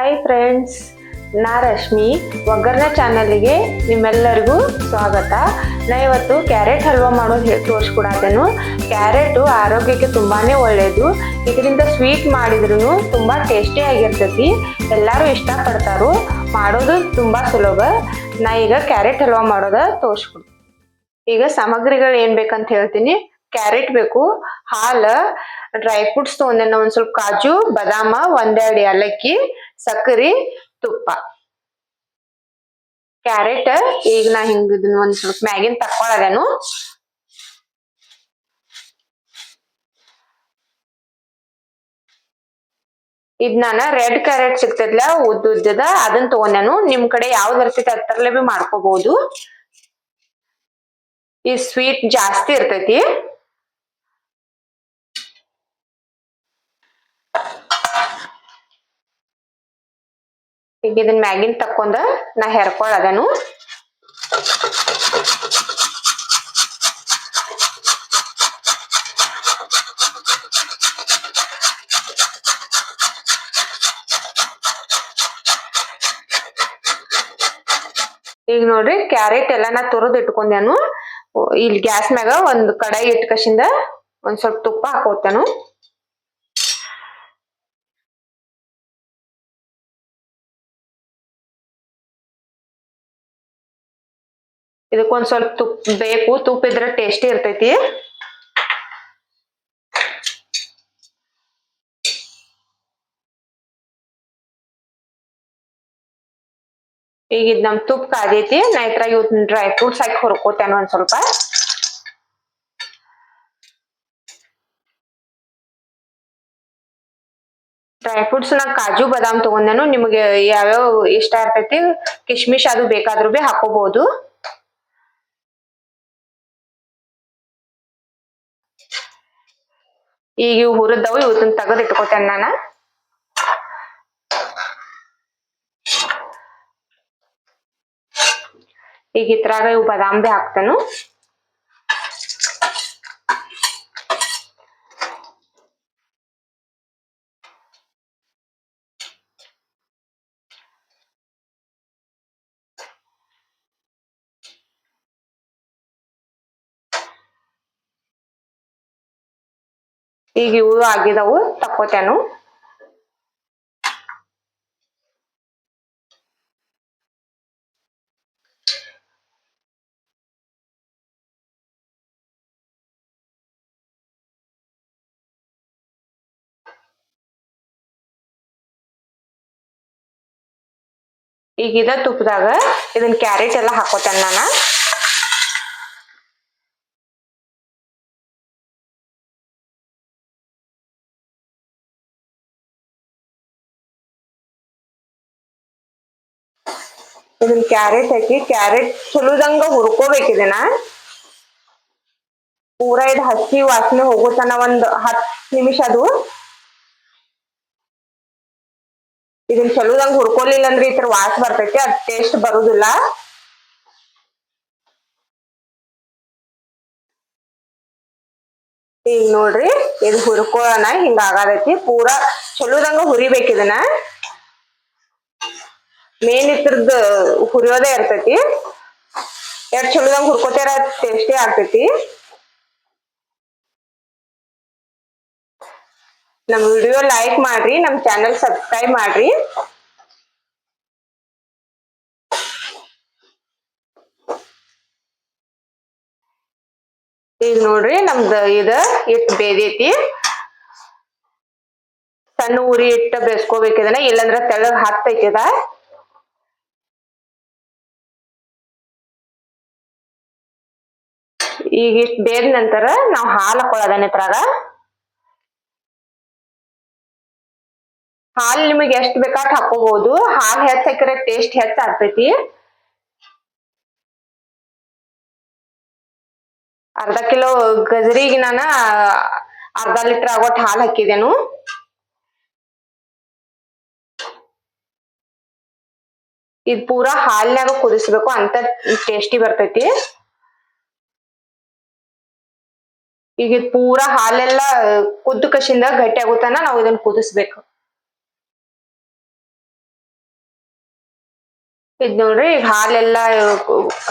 Hi friends, ನಾ ರಶ್ಮಿ ಒಗ್ಗರಣೆ ಚಾನಲ್ಗೆ ನಿಮ್ಮೆಲ್ಲರಿಗೂ ಸ್ವಾಗತ. ನಾ ಇವತ್ತು ಕ್ಯಾರೆಟ್ ಹಲ್ವಾ ಮಾಡೋದು ತೋರಿಸ್ಕೊಡತ್ತೇನು. ಕ್ಯಾರೆಟು ಆರೋಗ್ಯಕ್ಕೆ ತುಂಬಾನೇ ಒಳ್ಳೆಯದು. ಇದರಿಂದ ಸ್ವೀಟ್ ಮಾಡಿದ್ರು ತುಂಬಾ ಟೇಸ್ಟಿ ಆಗಿರ್ತೈತಿ. ಎಲ್ಲರೂ ಇಷ್ಟಪಡ್ತಾರು. ಮಾಡೋದು ತುಂಬಾ ಸುಲಭ. ನಾ ಈಗ ಕ್ಯಾರೆಟ್ ಹಲ್ವಾ ಮಾಡೋದ ತೋರಿಸ್ಕೊಡ್ತೀನಿ. ಈಗ ಸಾಮಗ್ರಿಗಳು ಏನ್ ಬೇಕಂತ ಹೇಳ್ತೀನಿ. ಕ್ಯಾರೆಟ್ ಬೇಕು, ಹಾಲು, ಡ್ರೈ ಫ್ರೂಟ್ಸ್ ತಗೊಂಡೆ, ಒಂದ್ ಸ್ವಲ್ಪ ಕಾಜು, ಬಾದಾಮ, ಒಂದೆರಡು ಏಲಕ್ಕಿ, ಸಕ್ಕರೆ, ತುಪ್ಪ. ಕ್ಯಾರೆಟ್ ಈಗ ನಾ ಹಿಂಗ ಇದನ್ನ ಒಂದ್ ಸ್ವಲ್ಪ ಮ್ಯಾಗಿನ್ ತಕ್ಕೊಳದೇನು. ಇದ್ ನಾನ ರೆಡ್ ಕ್ಯಾರೆಟ್ ಸಿಗ್ತೈತ್ಲ ಉದ್ದುದ್ದದ, ಅದನ್ನ ತಗೊಂಡೇನು. ನಿಮ್ ಕಡೆ ಯಾವ್ದು ಇರ್ತೈತಿ ಅದರಲ್ಲೇ ಬಿ ಮಾಡ್ಕೋಬಹುದು. ಈ ಸ್ವೀಟ್ ಜಾಸ್ತಿ ಇರ್ತೈತಿ. ಈಗ ಇದನ್ನ ಮ್ಯಾಗಿನ್ ತಕ್ಕೊಂಡ ನಾ ಹೆರ್ಕೊಳ್ಳೋದನು. ಈಗ ನೋಡ್ರಿ ಕ್ಯಾರೆಟ್ ಎಲ್ಲ ನಾ ತುರದ್ ಇಟ್ಕೊಂಡೇನು. ಇಲ್ಲಿ ಗ್ಯಾಸ್ ಮ್ಯಾಗ ಒಂದ್ ಕಡಾಯಿ ಇಟ್ಕಶಿಂದ ಒಂದ್ ಸ್ವಲ್ಪ ತುಪ್ಪ ಹಾಕೋತೇನು. ಇದಕ್ಕೊಂದ್ ಸ್ವಲ್ಪ ತುಪ್ಪ ಬೇಕು. ತುಪ್ಪ ಇದ್ರೆ ಟೇಸ್ಟಿ ಇರ್ತೈತಿ. ಈಗ ಇದ್ ನಮ್ ತುಪ್ಪ ಕಾದೈತಿ. ನಾ ಇದ್ರಾಗ ಇವತ್ತು ಡ್ರೈ ಫ್ರೂಟ್ಸ್ ಹಾಕಿ ಹುರ್ಕೋತೇನೆ ಒಂದ್ ಸ್ವಲ್ಪ. ಡ್ರೈ ಫ್ರೂಟ್ಸ್ ನಾ ಕಾಜು ಬಾದಾಮ್ ತಗೊಂಡೇನು. ನಿಮ್ಗೆ ಯಾವ್ಯಾವ ಇಷ್ಟ ಇರ್ತೈತಿ ಕಿಶ್ಮಿಶ್ ಅದು ಬೇಕಾದ್ರೂ ಬಿ ಹಾಕೋಬಹುದು. ಈಗ ಇವು ಹುರಿದವು, ಇವತ್ತನ್ನ ತೆಗೆದು ಇಟ್ಕೋತೇನೆ ನಾನು. ಈಗ ಇದ್ರಾಗ ಇವು ಬಾದಾಮ್ ಬಿ ಹಾಕ್ತೇನು. ಈಗ ಇವು ಆಗಿದವು ತಕ್ಕೋತೇನು. ಈಗ ಇದ ತುಪ್ಪದಾಗ ಇದನ್ನ ಕ್ಯಾರೆಟ್ ಎಲ್ಲ ಹಾಕೋತೇನೆ ನಾನು. ಇದನ್ನ ಕ್ಯಾರೆಟ್ ಹಾಕಿ ಕ್ಯಾರೆಟ್ ಚಲೋದಂಗ ಹುರ್ಕೋಬೇಕಿದನ. ಪೂರಾ ಇದು ಹಸಿ ವಾಸನೆ ಹೋಗೋತನ ಒಂದ್ 10 ನಿಮಿಷ ಅದು. ಇದನ್ನ ಚಲೋದಂಗ ಹುರ್ಕೊಲಿಲ್ಲ ಅಂದ್ರೆ ಈ ತರ ವಾಸ ಬರ್ತೈತಿ, ಅದ್ ಟೇಸ್ಟ್ ಬರುದಿಲ್ಲ. ಈಗ ನೋಡ್ರಿ ಇದು ಹುರ್ಕೊಳ್ಳೋಣ. ಹಿಂಗ ಆಗತೈತಿ. ಪೂರಾ ಚಲೋದಂಗ ಹುರಿಬೇಕ ಇದನ್ನ. ಮೇನ್ ಇದ್ರದ್ದು ಹುರಿಯೋದೇ ಇರ್ತೈತಿ. ಎಷ್ಟ್ ಚಲೋದಂಗ ಹುರ್ಕೋತಾರ ಟೇಸ್ಟಿ ಆಗ್ತೈತಿ. ನಮ್ ವಿಡಿಯೋ ಲೈಕ್ ಮಾಡ್ರಿ, ನಮ್ ಚಾನೆಲ್ ಸಬ್ಸ್ಕ್ರೈಬ್ ಮಾಡ್ರಿ. ಈಗ ನೋಡ್ರಿ ನಮ್ದು ಇದ ಇಟ್ ಬೇದೈತಿ. ಸಣ್ಣ ಉರಿ ಇಟ್ಟ ಬೇಸ್ಕೋಬೇಕಿದನ, ಇಲ್ಲಂದ್ರ ತೆಳಗ್ ಹತ್ತೈತಿ ಇದ. ಈಗ ಇಷ್ಟ ಬೇದ ನಂತರ ನಾವ್ ಹಾಲ್ ಹಾಕೊಳ್ಳೋದನ್ನ ಇದ್ರಾಗ. ಹಾಲ್ ನಿಮಗ್ ಎಷ್ಟ್ ಬೇಕಾಟ್ ಹಾಕೋಬಹುದು. ಹಾಲ್ ಹೆಚ್ಚ್ ಹಾಕಿದ್ರೆ ಟೇಸ್ಟ್ ಹೆಚ್ಚ ಆಗ್ತೈತಿ. ಅರ್ಧ ಕಿಲೋ ಗಜರಿಗೆ ನಾನ ಅರ್ಧ ಲೀಟರ್ ಆಗೋಟ್ ಹಾಲ್ ಹಾಕಿದೇನು. ಇದ್ ಪೂರಾ ಹಾಲ್ನಾಗ ಕುದಿಸ್ಬೇಕು, ಅಂತ ಟೇಸ್ಟಿ ಬರ್ತೈತಿ. ಈಗ ಇದ್ ಪೂರಾ ಹಾಲೆಲ್ಲ ಕುದ್ದು ಕಶಿಂದ ಗಟ್ಟಿ ಆಗುತ್ತಾನ ನಾವ್ ಇದನ್ನ ಕುದಿಸ್ಬೇಕು. ಇದ್ ನೋಡ್ರಿ ಈಗ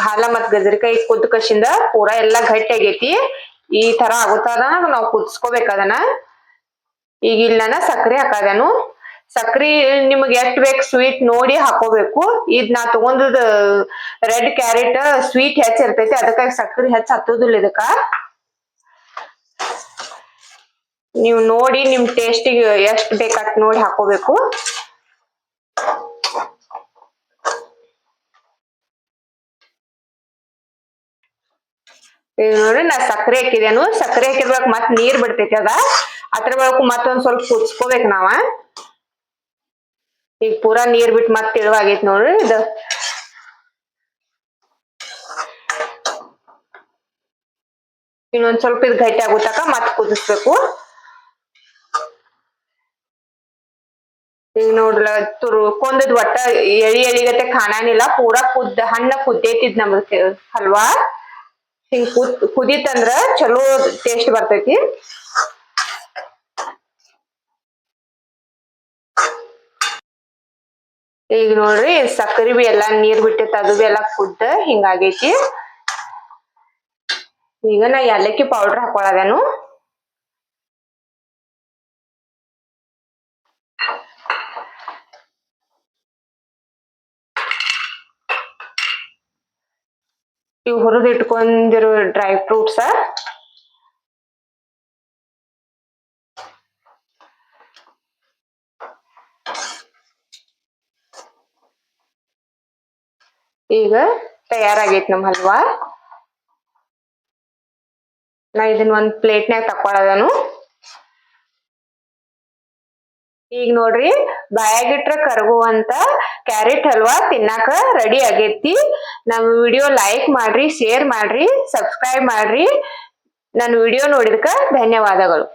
ಹಾಲ ಮತ್ ಗಜರಿಕಾಯಿ ಕುದ್ ಕಸಿಂದ ಪೂರಾ ಎಲ್ಲಾ ಗಟ್ಟಿ ಆಗೈತಿ. ಈ ತರ ಆಗುತ್ತಾರ ನಾವ್ ಕುದಿಸ್ಕೋಬೇಕ ಅದನ್ನ. ಈಗ ಇಲ್ಲ ನಾನು ಸಕ್ರಿ ಹಾಕದೇನು. ಸಕ್ರಿ ನಿಮಗ್ ಎಷ್ಟ್ ಬೇಕ್ ಸ್ವೀಟ್ ನೋಡಿ ಹಾಕೋಬೇಕು. ಇದ್ ನಾ ತಗೊಂಡದ ರೆಡ್ ಕ್ಯಾರೆಟ್ ಸ್ವೀಟ್ ಹೆಚ್ಚ ಇರ್ತೈತಿ, ಅದಕ್ಕಾಗಿ ಸಕ್ರಿ ಹೆಚ್ಚ ಹತ್ತುದಿಲ್ಲ ಇದಕ್ಕ. ನೀವು ನೋಡಿ ನಿಮ್ ಟೇಸ್ಟಿಗೆ ಎಷ್ಟ್ ಬೇಕಟ್ ನೋಡಿ ಹಾಕೋಬೇಕು. ಈಗ ನೋಡ್ರಿ ನಾ ಸಕ್ರೆ ಹಾಕಿದೇನು. ಸಕ್ರೆ ಹಾಕಿದ್ರೊಳಗ ಮತ್ ನೀರ್ ಬಿಡ್ತೈತಿ ಅದ. ಅದ್ರ ಬಳಕು ಮತ್ತೊಂದ್ ಸ್ವಲ್ಪ ಕುದಿಸ್ಕೋಬೇಕ್ ನಾವ. ಈಗ ಪೂರಾ ನೀರ್ ಬಿಟ್ಟು ಮತ್ ತೆಳುವಾಗೈತ್ ನೋಡ್ರಿ ಇದು. ಇನ್ನೊಂದ್ ಸ್ವಲ್ಪ ಇದು ಗಟ್ಟಿ ಆಗುತಕ ಮತ್ ಕುದಿಸ್ಬೇಕು. ಈಗ ನೋಡ್ಲ ಕೊಂದದ್ ಒಟ್ಟ ಎಳಿ ಎಳಿಗತೆ ಕಾಣಾನಿಲ್ಲ. ಪೂರಾ ಹಣ್ಣ ಕುದ್ದೈತಿದ್ ನಮ್ದ ಹಲ್ವಾ. ಹಿಂಗ್ ಕುದೀತಂದ್ರ ಚಲೋ ಟೇಸ್ಟ್ ಬರ್ತೈತಿ. ಈಗ ನೋಡ್ರಿ ಸಕ್ಕರಿ ಬಿ ಎಲ್ಲಾ ನೀರ್ ಬಿಟ್ಟೈತಿ, ಅದು ಬಿ ಎಲ್ಲಾ ಕುದ್ದ ಹಿಂಗಾಗೈತಿ. ಈಗ ನಾ ಯಾಲಕ್ಕಿ ಪೌಡರ್ ಹಾಕೊಳದೇನು. ಇವ್ ಹುರಿದ್ ಇಟ್ಕೊಂಡಿರೋ ಡ್ರೈ ಫ್ರೂಟ್ಸ್. ಈಗ ತಯಾರಾಗೈತ್ ನಮ್ ಹಲ್ವಾ. ನಾ ಇದನ್ನ ಒಂದ್ ಪ್ಲೇಟ್ನ್ಯಾಗ ತಕ್ಕೊಳದನು. ಈಗ ನೋಡ್ರಿ ಬಾಯಾಗಿಟ್ರ ಕರಗುವಂತ ಕ್ಯಾರೆಟ್ ಹಲ್ವಾ ತಿನ್ನಾಕ ರೆಡಿ ಆಗೇತಿ. ನಮ್ ವಿಡಿಯೋ ಲೈಕ್ ಮಾಡ್ರಿ, ಶೇರ್ ಮಾಡ್ರಿ, ಸಬ್ಸ್ಕ್ರೈಬ್ ಮಾಡ್ರಿ. ನನ್ನ ವಿಡಿಯೋ ನೋಡಿದಕ್ಕ ಧನ್ಯವಾದಗಳು.